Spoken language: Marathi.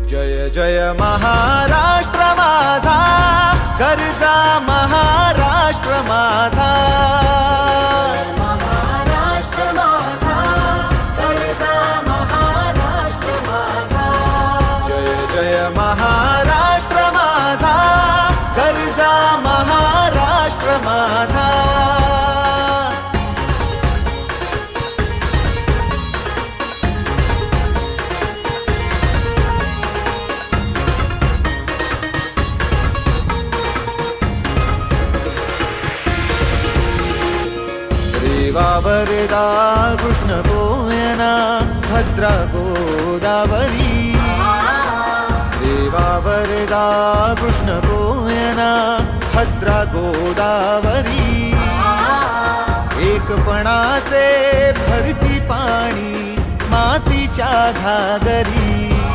जय जय महाराष्ट्र माझा, गरजा महाराष्ट्र माझा. महाराष्ट्र माझा, गरजा महाराष्ट्र माझा. जय जय महाराष्ट्र माझा, गरजा महाराष्ट्र माझा. रेवा वरदा कृष्ण गोयना भद्रा गोदावरी. देवा वरदा कृष्ण गोयना भद्रा गोदावरी. एकपणाचे भरती पाणी मातीच्या घागरी.